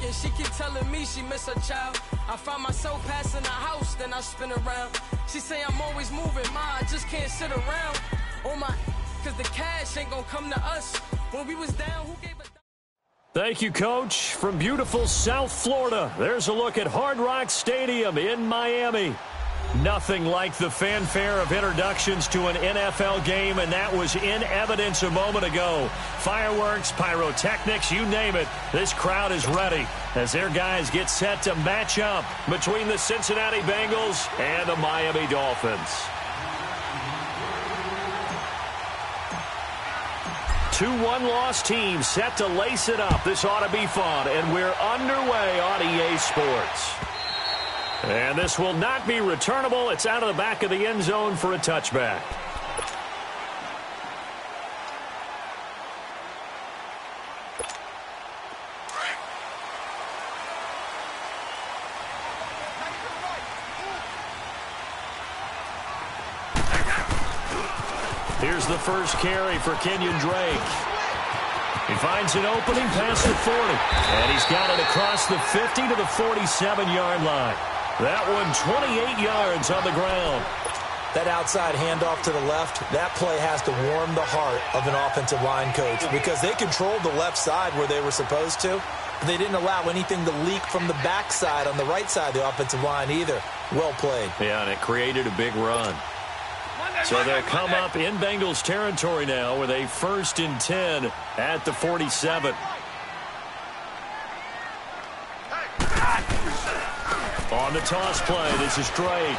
and she keep telling me she miss her child. I find myself passing the house, then I spin around. She say I'm always moving, ma, I just can't sit around. Oh my, cause the cash ain't gonna come to us. When we was down, who gave a... Thank you, Coach. From beautiful South Florida, there's a look at Hard Rock Stadium in Miami. Nothing like the fanfare of introductions to an NFL game, and that was in evidence a moment ago. Fireworks, pyrotechnics, you name it. This crowd is ready as their guys get set to match up between the Cincinnati Bengals and the Miami Dolphins. 2-1 loss team set to lace it up. This ought to be fun, and we're underway on EA Sports. And this will not be returnable. It's out of the back of the end zone for a touchback. Here's the first carry for Kenyon Drake. He finds an opening past the 40, and he's got it across the 50 to the 47-yard line. That one 28 yards on the ground. That outside handoff to the left, that play has to warm the heart of an offensive line coach because they controlled the left side where they were supposed to, but they didn't allow anything to leak from the backside on the right side of the offensive line either. Well played. Yeah, and it created a big run. So they'll come up in Bengals territory now with a 1st and 10 at the 47. On the toss play, this is Drake.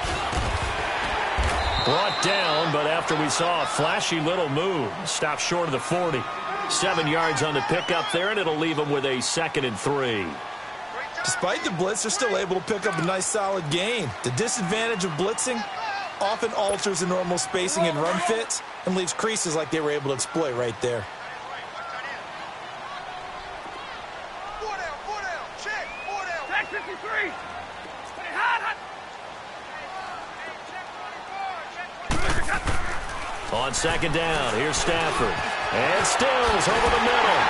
Brought down, but after we saw a flashy little move, stopped short of the 40. 7 yards on the pickup there, and it'll leave them with a 2nd and 3. Despite the blitz, they're still able to pick up a nice solid gain. The disadvantage of blitzing often alters the normal spacing and run fits and leaves creases like they were able to exploit right there. On 2nd down, here's Stafford. And Stills over the middle.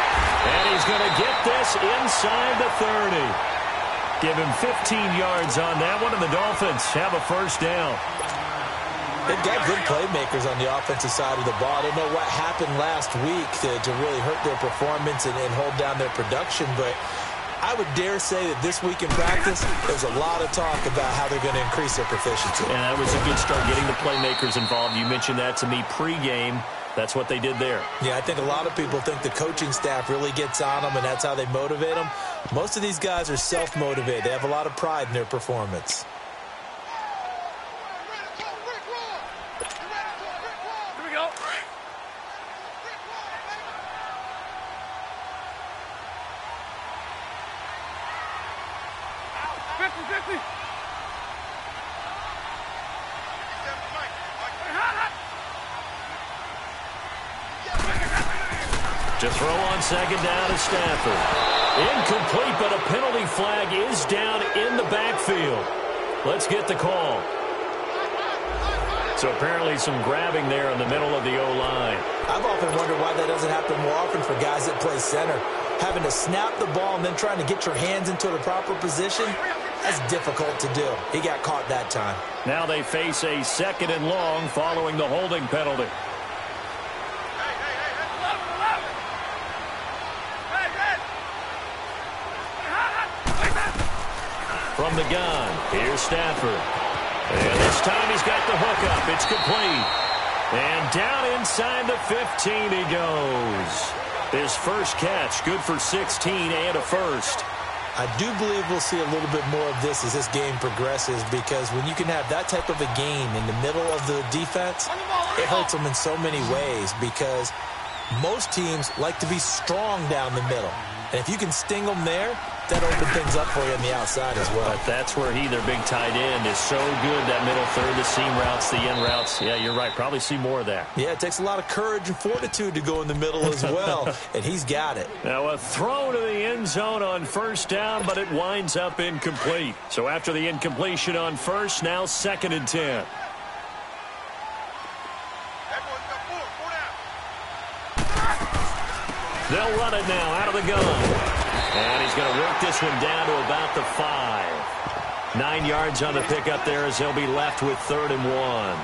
And he's going to get this inside the 30. Give him 15 yards on that one, and the Dolphins have a 1st down. They've got good playmakers on the offensive side of the ball. I don't know what happened last week to really hurt their performance and hold down their production, but I would dare say that this week in practice, there's a lot of talk about how they're going to increase their proficiency. And that was a good start, getting the playmakers involved. You mentioned that to me pregame. That's what they did there. Yeah, I think a lot of people think the coaching staff really gets on them, and that's how they motivate them. Most of these guys are self-motivated. They have a lot of pride in their performance. To throw on 2nd down is Stafford. Incomplete, but a penalty flag is down in the backfield. Let's get the call. So apparently some grabbing there in the middle of the O-line. I've often wondered why that doesn't happen more often for guys that play center. Having to snap the ball and then trying to get your hands into the proper position, that's difficult to do. He got caught that time. Now they face a 2nd and long following the holding penalty. From the gun, here's Stafford. And this time he's got the hookup. It's complete. And down inside the 15 he goes. His first catch, good for 16 and a 1st. I do believe we'll see a little bit more of this as this game progresses, because when you can have that type of a game in the middle of the defense, it hurts them in so many ways, because most teams like to be strong down the middle. And if you can sting them there, that opens things up for you on the outside as well. But that's where their big tight end, is so good, that middle third, the seam routes, the in routes. Yeah, you're right. Probably see more of that. Yeah, it takes a lot of courage and fortitude to go in the middle as well, and he's got it. Now a throw to the end zone on 1st down, but it winds up incomplete. So after the incompletion on 1st, now 2nd and 10. They'll run it now out of the gun. And he's going to work this one down to about the 5. 9 yards on the pickup there as they'll be left with 3rd and 1.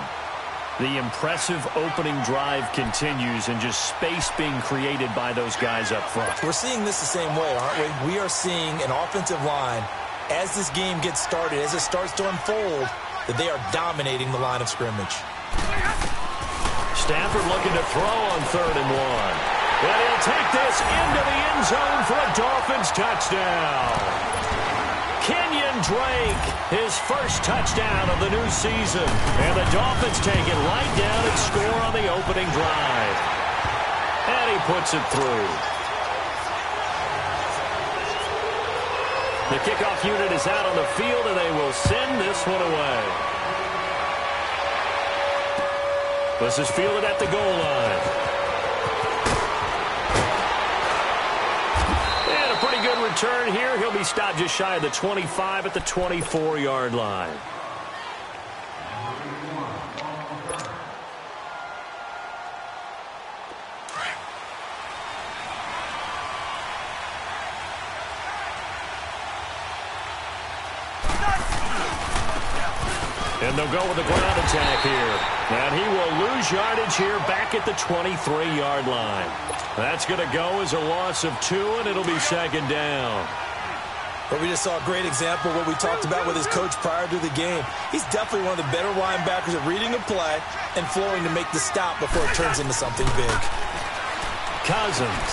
The impressive opening drive continues and just space being created by those guys up front. We're seeing this the same way, aren't we? We are seeing an offensive line, as this game gets started, as it starts to unfold, that they are dominating the line of scrimmage. Stafford looking to throw on 3rd and 1. And he'll take this into the end zone for a Dolphins touchdown. Kenyon Drake, his first touchdown of the new season. And the Dolphins take it right down and score on the opening drive. And he puts it through. The kickoff unit is out on the field, and they will send this one away. This is fielded at the goal line. Pretty good return here. He'll be stopped just shy of the 25 at the 24-yard line. And they'll go with the ground attack here. And he will lose yardage here back at the 23-yard line. That's going to go as a loss of 2, and it'll be 2nd down. But we just saw a great example of what we talked about with his coach prior to the game. He's definitely one of the better linebackers at reading a play and flowing to make the stop before it turns into something big. Cousins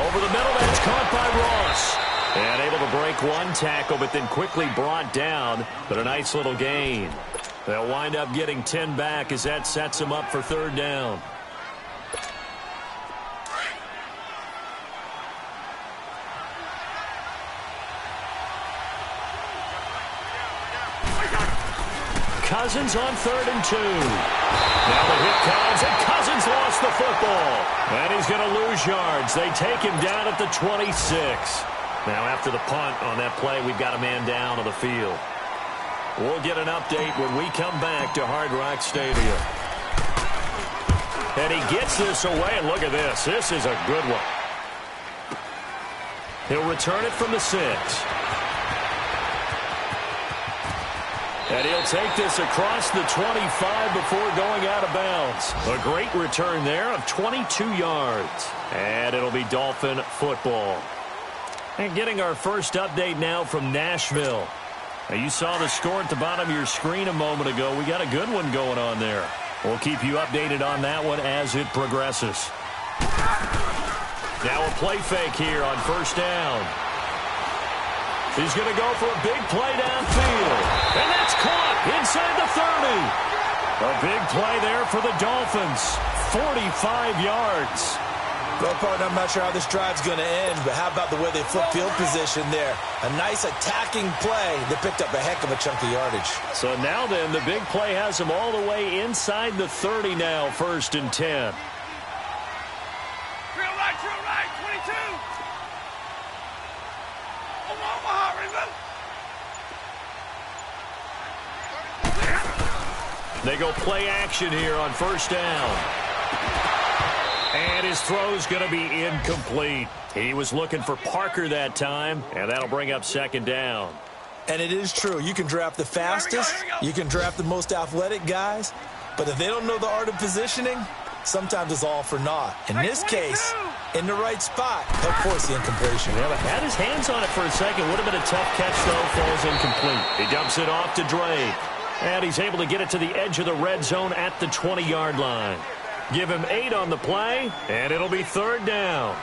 over the middle. That's caught by Ross. And able to break one tackle, but then quickly brought down. But a nice little gain. They'll wind up getting 10 back as that sets them up for 3rd down. Cousins on 3rd and 2. Now the hit comes, and Cousins lost the football. And he's going to lose yards. They take him down at the 26. Now after the punt on that play, we've got a man down on the field. We'll get an update when we come back to Hard Rock Stadium. And he gets this away, and look at this. This is a good one. He'll return it from the 6. And he'll take this across the 25 before going out of bounds. A great return there of 22 yards. And it'll be Dolphin football. And getting our first update now from Nashville. Now you saw the score at the bottom of your screen a moment ago. We got a good one going on there. We'll keep you updated on that one as it progresses. Now a play fake here on 1st down. He's going to go for a big play downfield. And that's caught inside the 30. A big play there for the Dolphins. 45 yards. Well, partner, I'm not sure how this drive's going to end, but how about the way they flip field position there? A nice attacking play that picked up a heck of a chunk of yardage. So now then, the big play has them all the way inside the 30 now, 1st and 10. Drill right, 22. They go play action here on 1st down. And his throw's going to be incomplete. He was looking for Parker that time, and that'll bring up 2nd down. And it is true. You can draft the fastest. You can draft the most athletic guys. But if they don't know the art of positioning, sometimes it's all for naught. In this case, in the right spot, he'll force the incompletion. Yeah, but had his hands on it for a second. Would have been a tough catch, though. Falls incomplete. He dumps it off to Drake. And he's able to get it to the edge of the red zone at the 20-yard line. Give him 8 on the play, and it'll be 3rd down.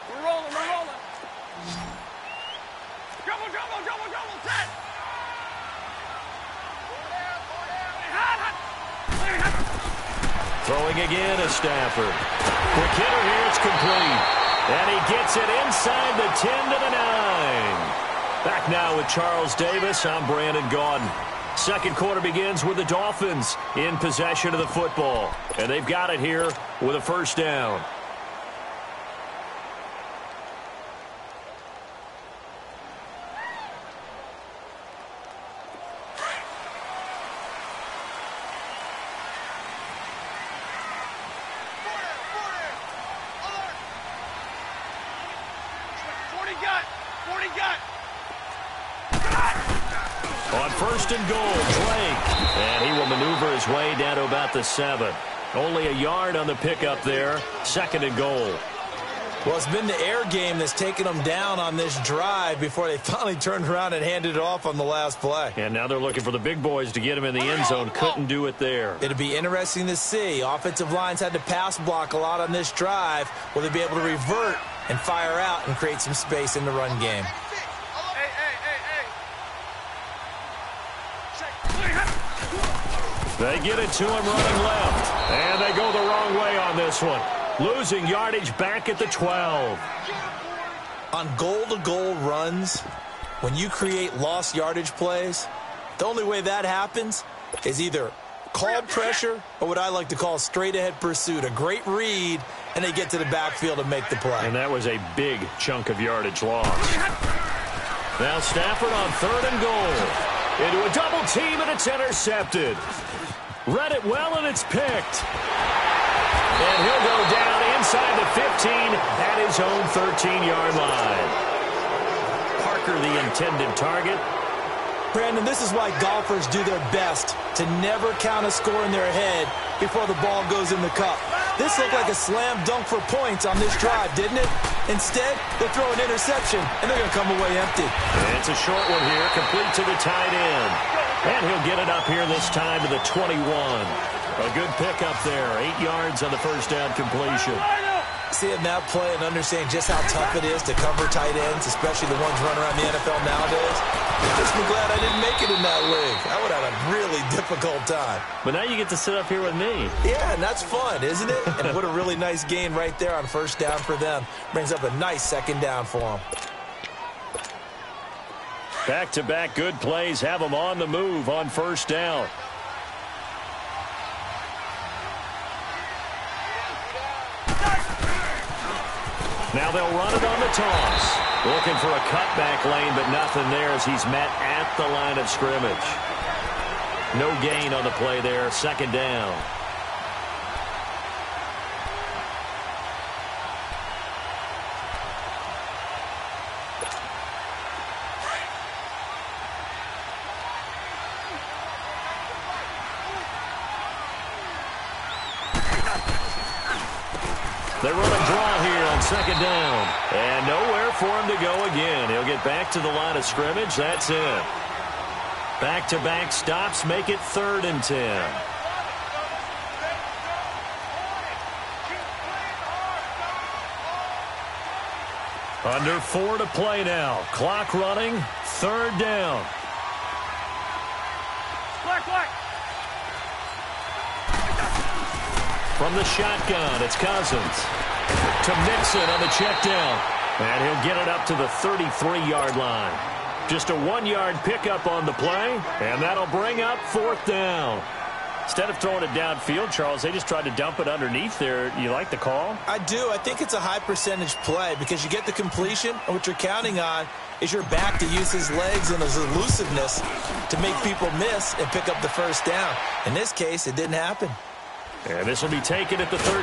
We're rolling. Double, set. Throwing again is Stafford. Quick hitter here, it's complete. And he gets it inside the 10 to the 9. Back now with Charles Davis, I'm Brandon Gaudin. Second quarter begins with the Dolphins in possession of the football. And they've got it here with a 1st down. On first and goal, Drake. And he will maneuver his way down to about the 7. Only a yard on the pickup there. Second and goal. Well, it's been the air game that's taken them down on this drive before they finally turned around and handed it off on the last play. And now they're looking for the big boys to get him in the end zone. Couldn't do it there. It'll be interesting to see. Offensive lines had to pass block a lot on this drive. Will they be able to revert and fire out and create some space in the run game? They get it to him running left. And they go the wrong way on this one. Losing yardage back at the 12. On goal-to-goal runs, when you create lost yardage plays, the only way that happens is either called pressure or what I like to call straight-ahead pursuit. A great read, and they get to the backfield and make the play. And that was a big chunk of yardage lost. Now Stafford on third and goal. Into a double team, and it's intercepted. Read it well, and it's picked. And he'll go down inside the 15 at his own 13-yard line. Parker, the intended target. Brandon, this is why golfers do their best to never count a score in their head before the ball goes in the cup. This looked like a slam dunk for points on this drive, didn't it? Instead, they throw an interception, and they're going to come away empty. And it's a short one here, complete to the tight end. And he'll get it up here this time to the 21. A good pickup there, 8 yards on the first down completion. Seeing that play and understanding just how tough it is to cover tight ends, especially the ones running around the NFL nowadays, I'm just glad I didn't make it in that league. I would have a really difficult time. But now you get to sit up here with me. Yeah, and that's fun, isn't it? And what a really nice gain right there on first down for them. Brings up a nice second down for them. Back-to-back good plays have them on the move on first down. Now they'll run it on the toss. Looking for a cutback lane, but nothing there as he's met at the line of scrimmage. No gain on the play there. Second down. They run a draw here on second down. And nowhere for him to go again. He'll get back to the line of scrimmage. That's it. Back-to-back stops make it 3rd and 10. Under 4 to play now. Clock running. 3rd down. From the shotgun, it's Cousins. To Mixon on the check down. And he'll get it up to the 33-yard line. Just a 1-yard pickup on the play, and that'll bring up 4th down. Instead of throwing it downfield, Charles, they just tried to dump it underneath there. You like the call? I do. I think it's a high-percentage play because you get the completion, and what you're counting on is your back to use his legs and his elusiveness to make people miss and pick up the first down. In this case, it didn't happen. And this will be taken at the 13.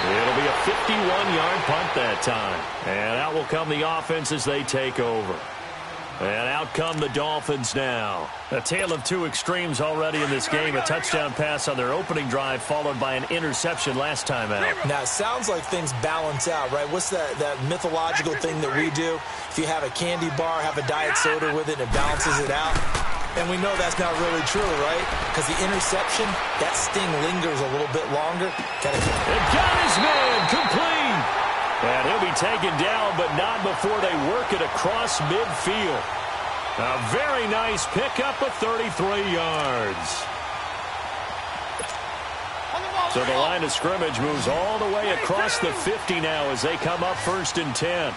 It'll be a 51-yard punt that time. And out will come the offense as they take over. And out come the Dolphins now. A tale of two extremes already in this game. A touchdown pass on their opening drive followed by an interception last time out. Now, it sounds like things balance out, right? What's that mythological thing that we do? If you have a candy bar, have a diet soda with it, it balances it out. And we know that's not really true, right? Because the interception, that sting lingers a little bit longer. And got his man complete. And he'll be taken down, but not before they work it across midfield. A very nice pickup of 33 yards. So the line of scrimmage moves all the way across the 50 now as they come up 1st and 10.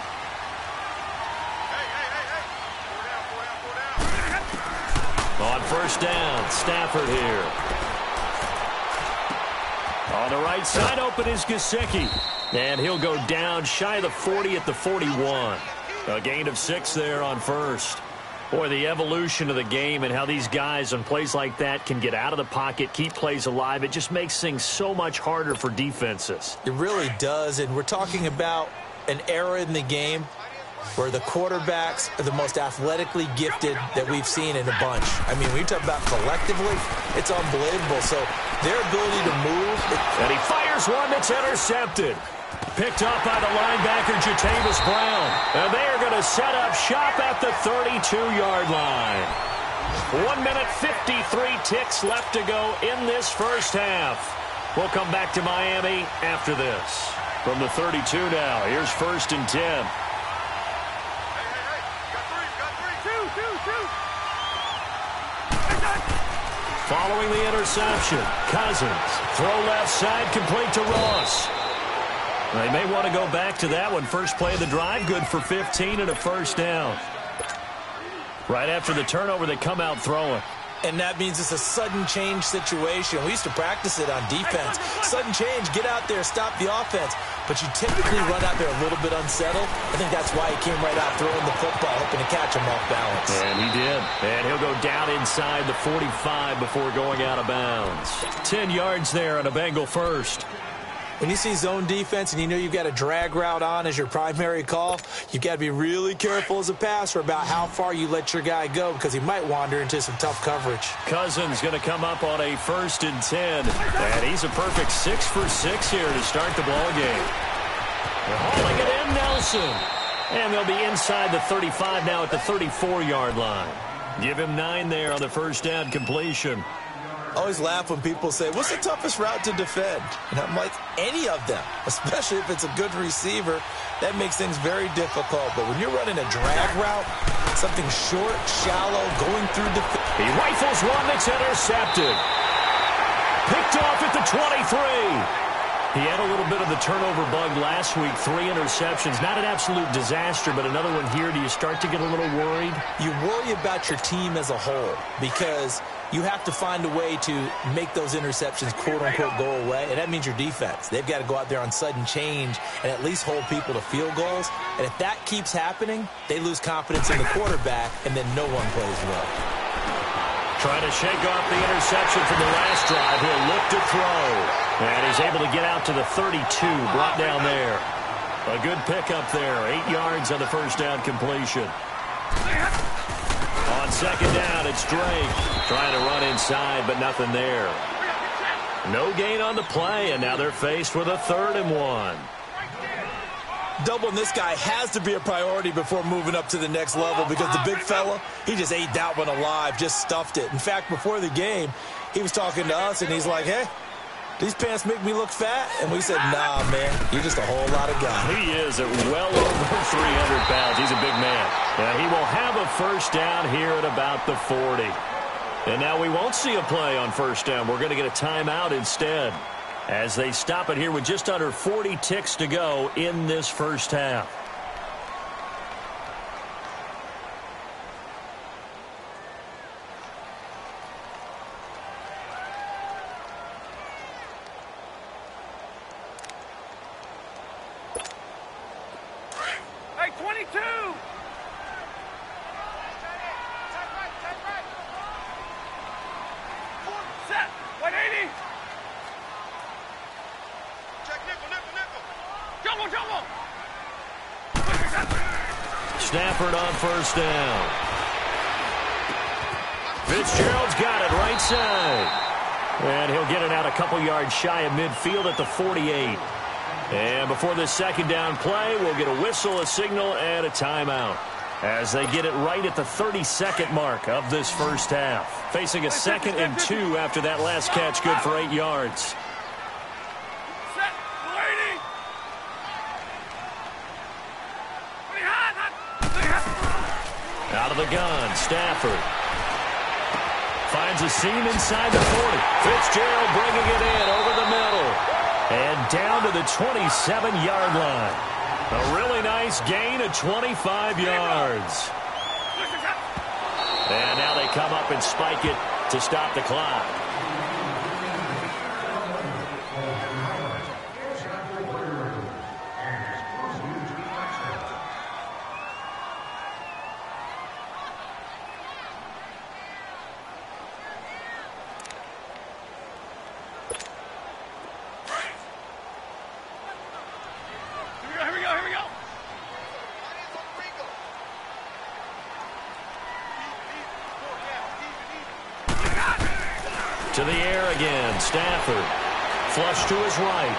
On first down, Stafford here. On the right side, open is Gesicki. And he'll go down shy of the 40 at the 41. A gain of 6 there on first. Boy, the evolution of the game and how these guys on plays like that can get out of the pocket, keep plays alive, it just makes things so much harder for defenses. It really does, and we're talking about an era in the game where the quarterbacks are the most athletically gifted that we've seen in a bunch. I mean, when you talk about collectively, it's unbelievable. So their ability to move. And he fires one that's intercepted. Picked up by the linebacker, Jatavis Brown. And they are going to set up shop at the 32-yard line. 1 minute, 53 ticks left to go in this first half. We'll come back to Miami after this. From the 32 now, here's 1st and 10. Following the interception, Cousins. Throw left side, complete to Ross. They may want to go back to that one. First play of the drive, good for 15 and a first down. Right after the turnover, they come out throwing. And that means it's a sudden change situation. We used to practice it on defense. Sudden change, get out there, stop the offense. But you typically run out there a little bit unsettled. I think that's why he came right out throwing the football, hoping to catch him off balance. And he did. And he'll go down inside the 45 before going out of bounds. 10 yards there on a Bengal first. When you see zone defense and you know you've got a drag route on as your primary call, you've got to be really careful as a passer about how far you let your guy go because he might wander into some tough coverage. Cousins going to come up on a 1st and 10. And he's a perfect 6 for 6 here to start the ball game. They're hauling it in, Nelson. And they'll be inside the 35 now at the 34-yard line. Give him 9 there on the first down completion. I always laugh when people say, what's the toughest route to defend? And I'm like, any of them, especially if it's a good receiver. That makes things very difficult. But when you're running a drag route, something short, shallow, going through defense. He rifles one that's intercepted. Picked off at the 23. He had a little bit of the turnover bug last week. 3 interceptions. Not an absolute disaster, but another one here. Do you start to get a little worried? You worry about your team as a whole because you have to find a way to make those interceptions, quote-unquote, go away. And that means your defense. They've got to go out there on sudden change and at least hold people to field goals. And if that keeps happening, they lose confidence in the quarterback, and then no one plays well. Trying to shake off the interception from the last drive. He'll look to throw. And he's able to get out to the 32, brought down there. A good pickup there. 8 yards on the first down completion. On second down, it's Drake. Trying to run inside, but nothing there. No gain on the play, and now they're faced with a 3rd and 1. Doubling this guy has to be a priority before moving up to the next level because the big fella, he just ate that one alive, just stuffed it. In fact, before the game, he was talking to us, and he's like, hey, these pants make me look fat? And we said, nah, man, you're just a whole lot of guy. He is at well over 300 pounds. He's a big man. He will have a first down here at about the 40. And now we won't see a play on first down. We're going to get a timeout instead as they stop it here with just under 40 ticks to go in this first half. Hey, 22! Set! 180! Stafford on first down. Fitzgerald's got it right side. And he'll get it out a couple yards shy of midfield at the 48. And before this second down play, we'll get a whistle, a signal, and a timeout as they get it right at the 32nd mark of this first half. Facing a 2nd and 2 after that last catch, good for 8 yards. Out of the gun, Stafford. Finds a seam inside the 40. Fitzgerald bringing it in over the middle. And down to the 27-yard line. A really nice gain of 25 yards. And now they come up and spike it to stop the clock. Here we go. To the air again. Stafford. Flush to his right.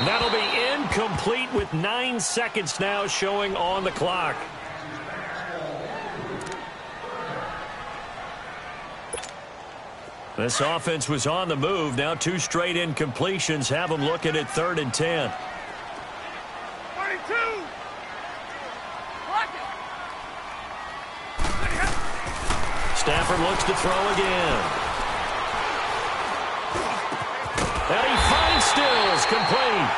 That'll be incomplete with 9 seconds now showing on the clock. This offense was on the move. Now 2 straight incompletions have them looking at 3rd and 10. 22. Stafford looks to throw again. And he finds Stills, complete.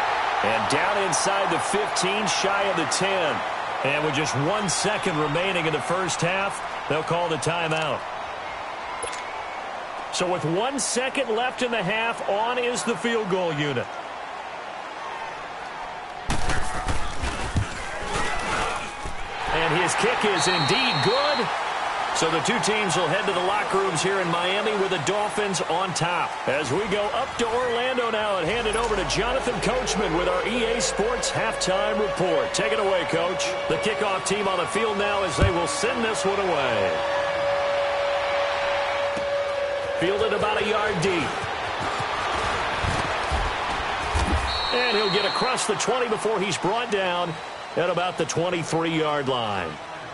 And down inside the 15, shy of the 10. And with just 1 second remaining in the first half, they'll call the timeout. So with 1 second left in the half, on is the field goal unit. And his kick is indeed good. So the 2 teams will head to the locker rooms here in Miami with the Dolphins on top. As we go up to Orlando now and hand it over to Jonathan Coachman with our EA Sports Halftime Report. Take it away, Coach. The kickoff team on the field now as they will send this one away. Fielded about a yard deep. And he'll get across the 20 before he's brought down at about the 23-yard line.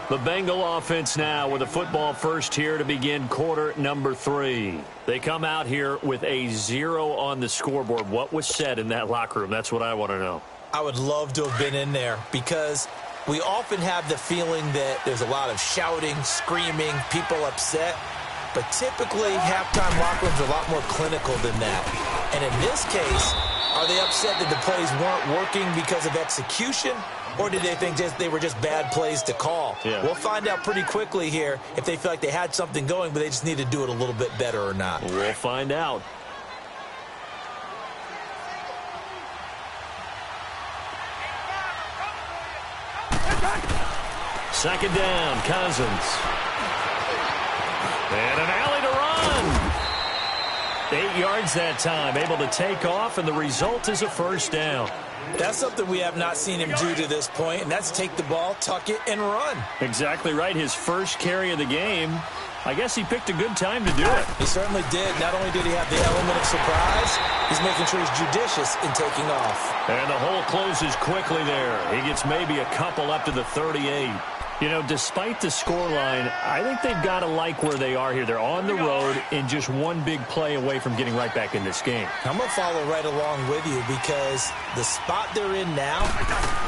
The Bengal offense now with a football first here to begin quarter number 3. They come out here with a 0 on the scoreboard. What was said in that locker room? That's what I want to know. I would love to have been in there because we often have the feeling that there's a lot of shouting, screaming, people upset. But typically, halftime locker rooms are a lot more clinical than that. And in this case, are they upset that the plays weren't working because of execution? Or did they think they were just bad plays to call? Yeah. We'll find out pretty quickly here if they feel like they had something going, but they just need to do it a little bit better or not. We'll find out. Second down, Cousins. And an alley to run. 8 yards that time, able to take off, and the result is a first down. That's something we have not seen him do to this point, and that's take the ball, tuck it, and run. Exactly right. His first carry of the game. I guess he picked a good time to do it. He certainly did. Not only did he have the element of surprise, he's making sure he's judicious in taking off. And the hole closes quickly there. He gets maybe a couple up to the 38. You know, despite the scoreline, I think they've got to like where they are here. They're on the road and just one big play away from getting right back in this game. I'm going to follow right along with you because the spot they're in now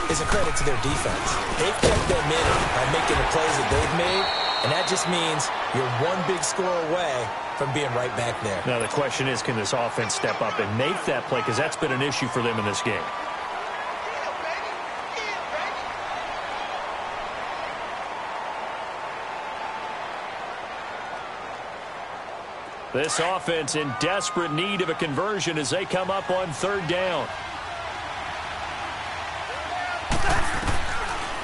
is a credit to their defense. They've kept them in by making the plays that they've made, and that just means you're one big score away from being right back there. Now, the question is, can this offense step up and make that play? Because that's been an issue for them in this game. This offense in desperate need of a conversion as they come up on third down.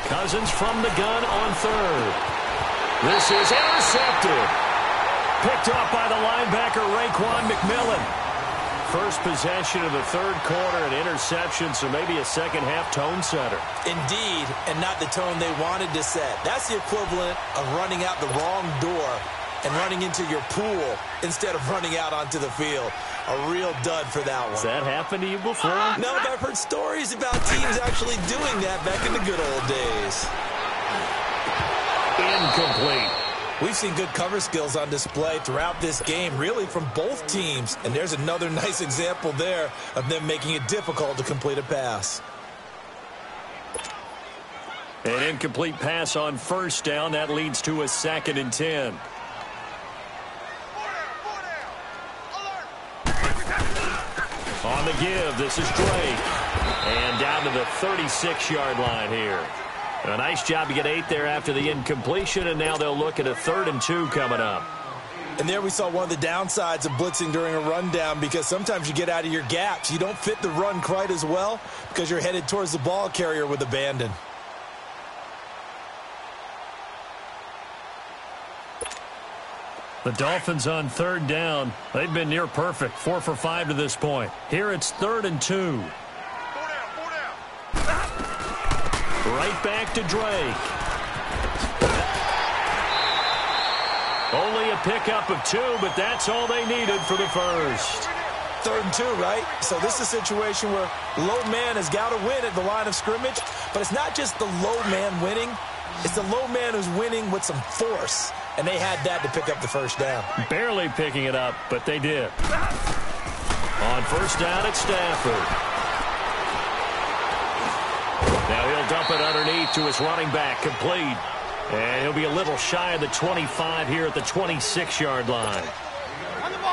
Cousins from the gun on third. This is intercepted. Picked up by the linebacker, Raekwon McMillan. First possession of the third quarter, an interception, so maybe a second-half tone setter. Indeed, and not the tone they wanted to set. That's the equivalent of running out the wrong door and running into your pool instead of running out onto the field. A real dud for that one. Has that happened to you before? No, but I've heard stories about teams actually doing that back in the good old days. Incomplete. We've seen good cover skills on display throughout this game, really from both teams. And there's another nice example there of them making it difficult to complete a pass. An incomplete pass on first down. That leads to a 2nd and 10. On the give, this is Drake. And down to the 36-yard line here. A nice job to get 8 there after the incompletion, and now they'll look at a 3rd and 2 coming up. And there we saw one of the downsides of blitzing during a rundown, because sometimes you get out of your gaps. You don't fit the run quite as well because you're headed towards the ball carrier with abandon. The Dolphins on third down. They've been near perfect, 4 for 5 to this point. Here it's 3rd and 2. Right back to Drake. Only a pickup of 2, but that's all they needed for the first. 3rd and 2, right? So this is a situation where low man has got to win at the line of scrimmage, but it's not just the low man winning. It's the low man who's winning with some force, and they had that to pick up the first down. Barely picking it up, but they did. On first down, it's Stafford. Now he'll dump it underneath to his running back, complete. And he'll be a little shy of the 25 here at the 26-yard line.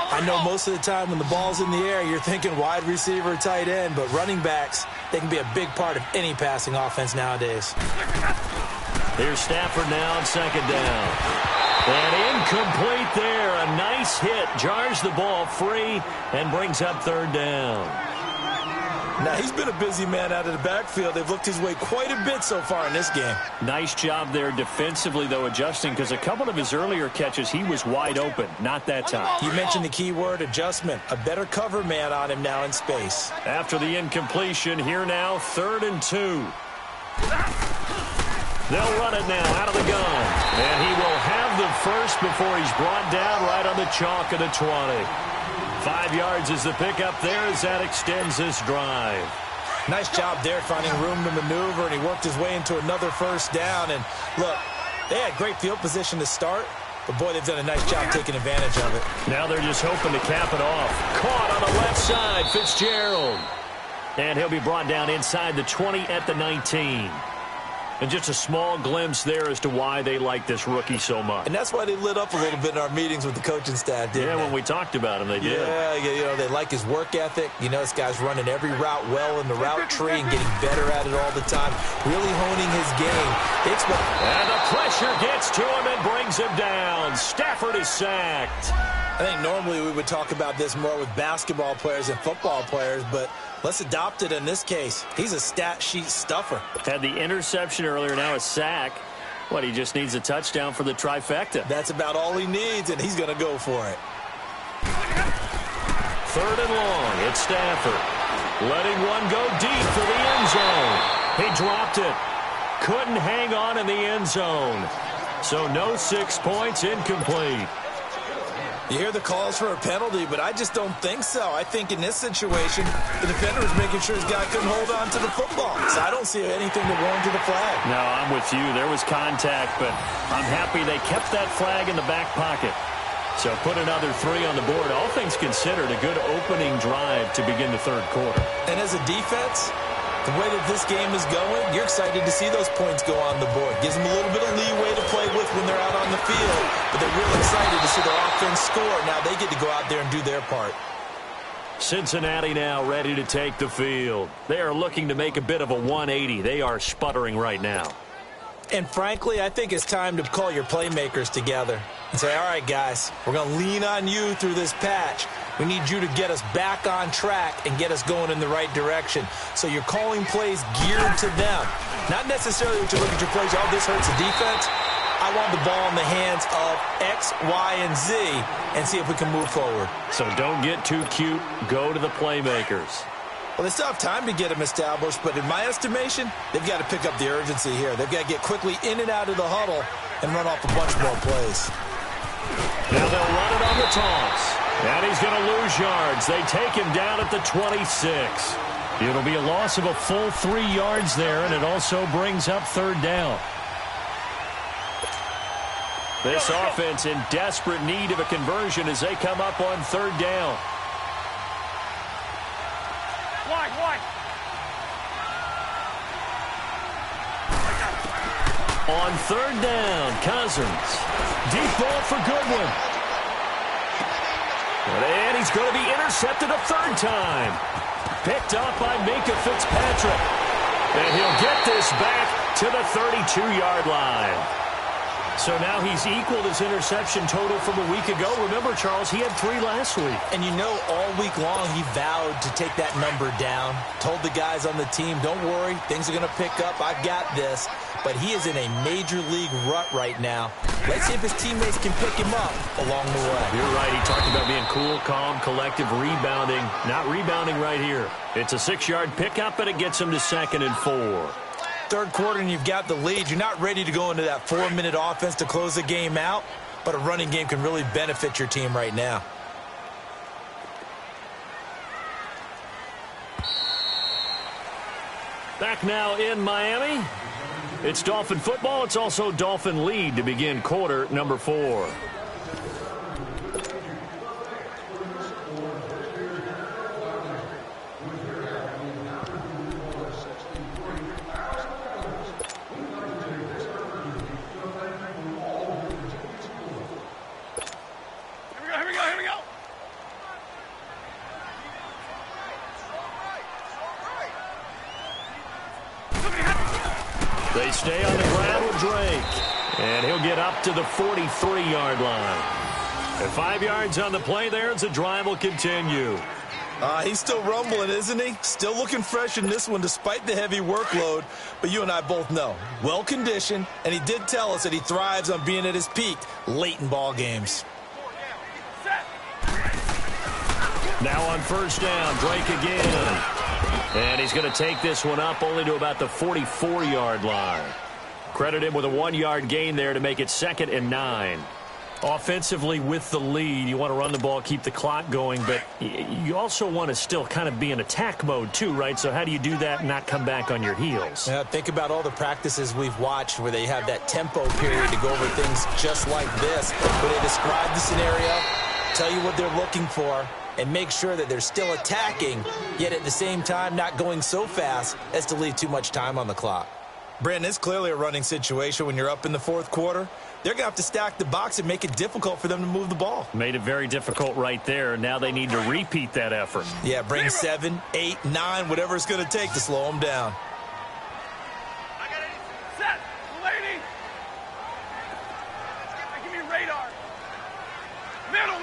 I know most of the time when the ball's in the air, you're thinking wide receiver, tight end, but running backs, they can be a big part of any passing offense nowadays. Here's Stafford now on second down. And incomplete there. A nice hit. Jars the ball free and brings up 3rd down. Now, he's been a busy man out of the backfield. They've looked his way quite a bit so far in this game. Nice job there defensively, though, adjusting, because a couple of his earlier catches, he was wide open. Not that time. You mentioned the key word, adjustment. A better cover man on him now in space. After the incompletion, here now, 3rd and 2. They'll run it now out of the gun. And he will have the first before he's brought down right on the chalk of the 20. 5 yards is the pickup there as that extends this drive. Nice job there finding room to maneuver, and he worked his way into another first down. And look, they had great field position to start, but boy, they've done a nice job taking advantage of it. Now they're just hoping to cap it off. Caught on the left side, Fitzgerald. And he'll be brought down inside the 20 at the 19. And just a small glimpse there as to why they like this rookie so much. And that's why they lit up a little bit in our meetings with the coaching staff, didn't they? Yeah, when we talked about him, they did. Yeah, you know, they like his work ethic. You know, this guy's running every route well in the route tree and getting better at it all the time, really honing his game. And the pressure gets to him and brings him down. Stafford is sacked. I think normally we would talk about this more with basketball players and football players, but let's adopt it in this case. He's a stat sheet stuffer. Had the interception earlier, now a sack. What, he just needs a touchdown for the trifecta. That's about all he needs, and he's going to go for it. 3rd and long, it's Stafford. Letting one go deep for the end zone. He dropped it. Couldn't hang on in the end zone. So no 6 points, incomplete. You hear the calls for a penalty, but I just don't think so. I think in this situation, the defender was making sure his guy couldn't hold on to the football. So I don't see anything that warranted a flag. No, I'm with you. There was contact, but I'm happy they kept that flag in the back pocket. So put another 3 on the board. All things considered, a good opening drive to begin the 3rd quarter. And as a defense, the way that this game is going, you're excited to see those points go on the board. Gives them a little bit of leeway to play with when they're out on the field. But they're real excited to see their offense score. Now they get to go out there and do their part. Cincinnati now ready to take the field. They are looking to make a bit of a 180. They are sputtering right now. And frankly, I think it's time to call your playmakers together and say, all right, guys, we're going to lean on you through this patch. We need you to get us back on track and get us going in the right direction. So you're calling plays geared to them. Not necessarily that you look at your plays, oh, this hurts the defense. I want the ball in the hands of X, Y, and Z and see if we can move forward. So don't get too cute. Go to the playmakers. Well, they still have time to get them established, but in my estimation, they've got to pick up the urgency here. They've got to get quickly in and out of the huddle and run off a bunch more plays. Now they'll run it on the toss. And he's going to lose yards. They take him down at the 26. It'll be a loss of a full 3 yards there, and it also brings up 3rd down. This offense in desperate need of a conversion as they come up on 3rd down. On 3rd down, Cousins. Deep ball for Goodwin. And he's going to be intercepted a 3rd time. Picked up by Minkah Fitzpatrick. And he'll get this back to the 32-yard line. So now he's equaled his interception total from a week ago. Remember, Charles, he had 3 last week. And you know, all week long he vowed to take that number down. Told the guys on the team, don't worry, things are going to pick up. I've got this. But he is in a major league rut right now. Let's see if his teammates can pick him up along the way. You're right. He talked about being cool, calm, collective, rebounding. Not rebounding right here. It's a 6-yard pickup, and it gets him to 2nd and 4. 3rd quarter and you've got the lead. You're not ready to go into that 4-minute offense to close the game out. but a running game can really benefit your team right now. Back now in Miami. It's Dolphin football. It's also Dolphin lead to begin quarter number 4. They stay on the ground with Drake. And he'll get up to the 43-yard line. And 5 yards on the play there as the drive will continue. He's still rumbling, isn't he? Still looking fresh in this one despite the heavy workload. But you and I both know, well-conditioned, and he did tell us that he thrives on being at his peak late in ball games. Now on first down, Drake again. And he's going to take this one up only to about the 44-yard line. Credit him with a 1-yard gain there to make it 2nd and 9. Offensively with the lead, you want to run the ball, keep the clock going, but you also want to still kind of be in attack mode too, right? So how do you do that and not come back on your heels? Yeah, think about all the practices we've watched where they have that tempo period to go over things just like this, where they describe the scenario, tell you what they're looking for, and make sure that they're still attacking, yet at the same time not going so fast as to leave too much time on the clock. Brandon, it's clearly a running situation when you're up in the 4th quarter. They're going to have to stack the box and make it difficult for them to move the ball. Made it very difficult right there. Now they need to repeat that effort. Yeah, bring 7, 8, 9, whatever it's going to take to slow them down. I got it. Set. Lady. Give me radar. Middle.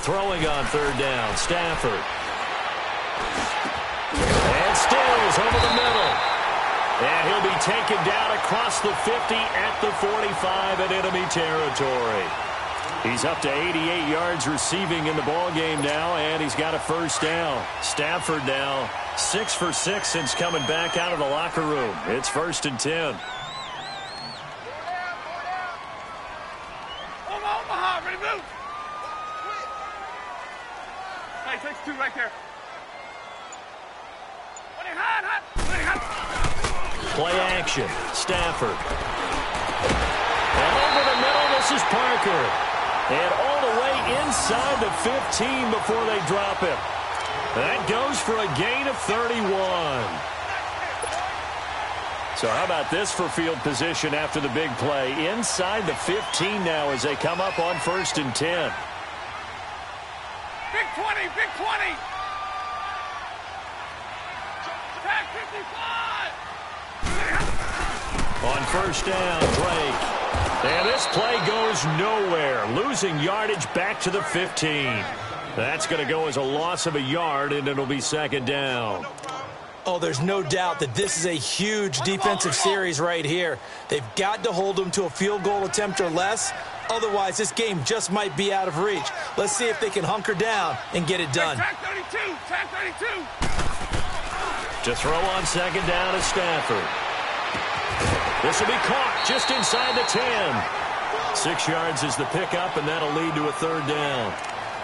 Throwing on 3rd down, Stafford. And Stills over the middle. And he'll be taken down across the 50 at the 45 in enemy territory. He's up to 88 yards receiving in the ballgame now, and he's got a first down. Stafford now 6 for 6 since coming back out of the locker room. It's 1st and 10. Omaha, ready to move. Hey, takes 2 right there. Play action. Stafford. And over the middle, this is Parker. And all the way inside the 15 before they drop him. That goes for a gain of 31. So how about this for field position after the big play? Inside the 15 now as they come up on 1st and 10. Big 20, big 20. Tag 55. On first down, Drake. And this play goes nowhere. Losing yardage back to the 15. That's going to go as a loss of a yard, and it'll be 2nd down. Oh, there's no doubt that this is a huge defensive series right here. They've got to hold them to a field goal attempt or less. Otherwise, this game just might be out of reach. Let's see if they can hunker down and get it done. Tag 32, tag 32. To throw on 2nd down is Stafford. This will be caught just inside the 10. 6 yards is the pickup, and that'll lead to a 3rd down.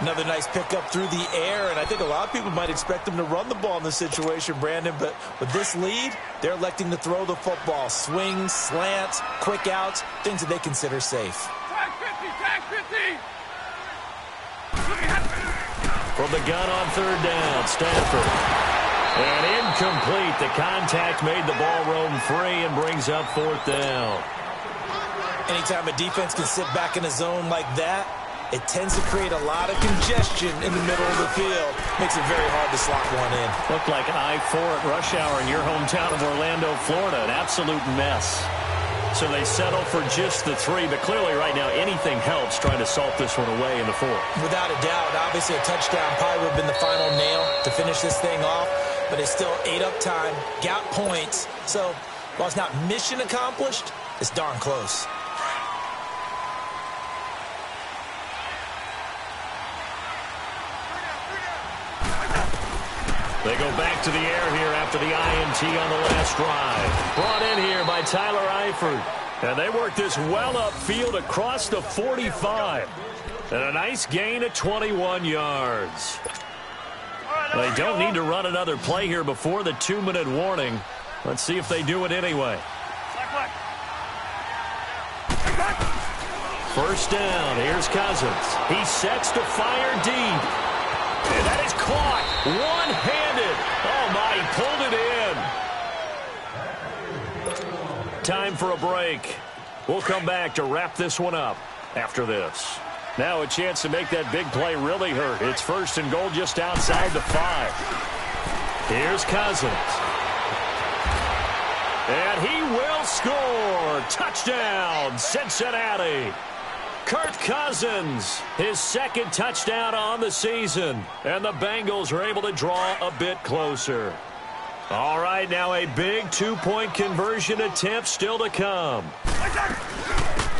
Another nice pickup through the air, and I think a lot of people might expect them to run the ball in this situation, Brandon, but with this lead, they're electing to throw the football. Swings, slants, quick outs, things that they consider safe. Tag 50, tag 50. From the gun on 3rd down, Stafford. And incomplete. The contact made the ball roam free and brings up 4th down. Anytime a defense can sit back in a zone like that, it tends to create a lot of congestion in the middle of the field. Makes it very hard to slot one in. Looked like I-4 at rush hour in your hometown of Orlando, Florida. An absolute mess. So they settle for just the 3, but clearly right now anything helps trying to salt this one away in the 4th. Without a doubt, obviously a touchdown probably would have been the final nail to finish this thing off, but it's still ate up time, got points. So while it's not mission accomplished, it's darn close. They go back to the air here after the INT on the last drive. Brought in here by Tyler Eifert. And they work this well upfield across the 45. And a nice gain of 21 yards. They don't need to run another play here before the 2-minute warning. Let's see if they do it anyway. First down. Here's Cousins. He sets to fire deep. And that is caught. One-handed. Oh, my. He pulled it in. Time for a break. We'll come back to wrap this one up after this. Now a chance to make that big play really hurt. It's first and goal just outside the 5. Here's Cousins. And he will score. Touchdown, Cincinnati. Kirk Cousins, his second touchdown on the season. And the Bengals are able to draw a bit closer. All right, now a big 2-point conversion attempt still to come.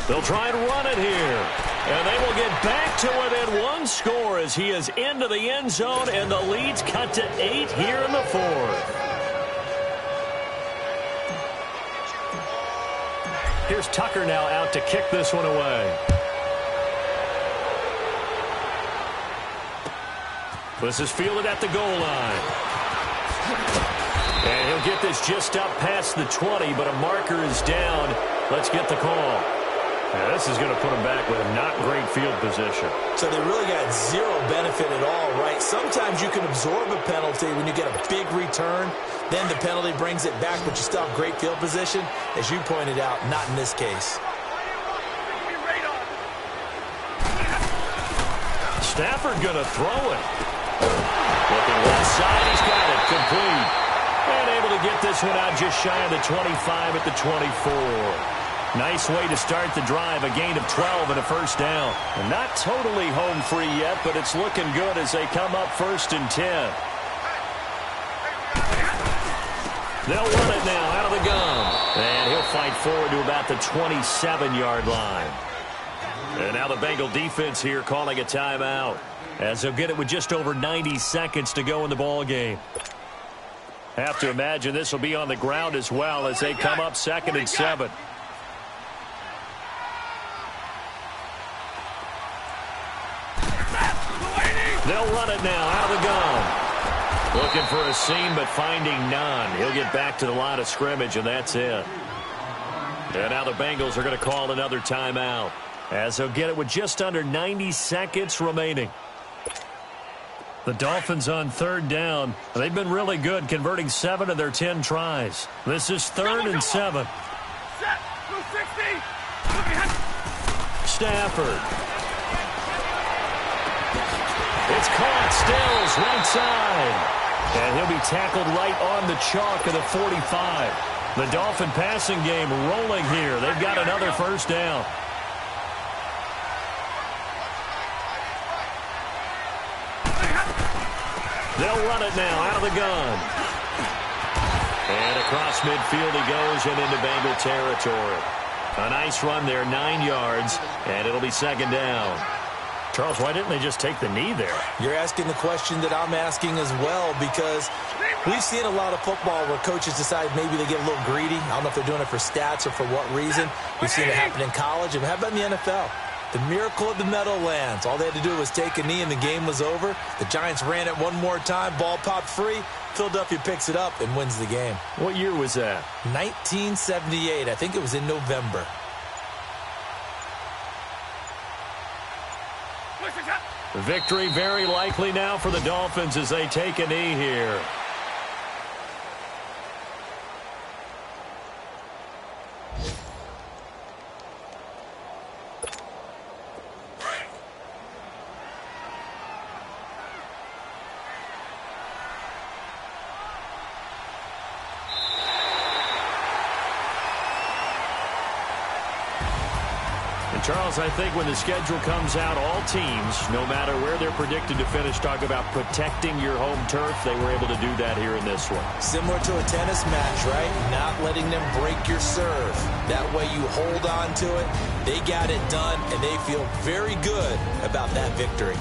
They'll try and run it here. And they will get back to within 1 score as he is into the end zone, and the lead's cut to 8 here in the 4th. Here's Tucker now out to kick this one away. This is fielded at the goal line. And he'll get this just up past the 20, but a marker is down. Let's get the call. Yeah, this is going to put him back with a not great field position. So they really got zero benefit at all, right? Sometimes you can absorb a penalty when you get a big return. Then the penalty brings it back, but you still have great field position. As you pointed out, not in this case. Stafford going to throw it. Looking left side, he's got it complete. And able to get this one out just shy of the 25 at the 24. Nice way to start the drive, a gain of 12 and a first down. And not totally home free yet, but it's looking good as they come up first and 10. They'll run it now out of the gun. And he'll fight forward to about the 27-yard line. And now the Bengal defense here calling a timeout, as they'll get it with just over 90 seconds to go in the ball game. Have to imagine this will be on the ground as well as they come up 2nd and 7. They'll run it now out of the gun. Looking for a seam, but finding none. He'll get back to the line of scrimmage, and that's it. And now the Bengals are going to call another timeout, as they'll get it with just under 90 seconds remaining. The Dolphins on 3rd down. They've been really good, converting 7 of their 10 tries. This is 3rd and 7. Stafford. It's caught. Stills right side. And he'll be tackled right on the chalk of the 45. The Dolphin passing game rolling here. They've got another first down. They'll run it now out of the gun. And across midfield he goes and into Bengal territory. A nice run there, 9 yards, and it'll be 2nd down. Charles, why didn't they just take the knee there? You're asking the question that I'm asking as well, because we've seen a lot of football where coaches decide maybe they get a little greedy. I don't know if they're doing it for stats or for what reason. We've seen it happen in college, and how about in the NFL? The miracle of the Meadowlands. All they had to do was take a knee and the game was over. The Giants ran it one more time. Ball popped free. Philadelphia picks it up and wins the game. What year was that? 1978. I think it was in November. Victory very likely now for the Dolphins as they take a knee here. Charles, I think when the schedule comes out, all teams, no matter where they're predicted to finish, talk about protecting your home turf. They were able to do that here in this one. Similar to a tennis match, right? Not letting them break your serve. That way you hold on to it. They got it done, and they feel very good about that victory.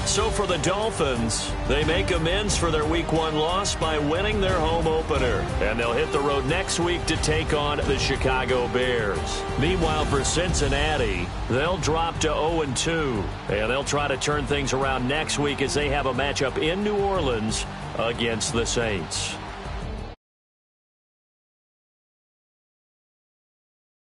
So for the Dolphins, they make amends for their Week 1 loss by winning their home opener. And they'll hit the road next week to take on the Chicago Bears. Meanwhile, for Cincinnati, they'll drop to 0-2. And they'll try to turn things around next week as they have a matchup in New Orleans against the Saints.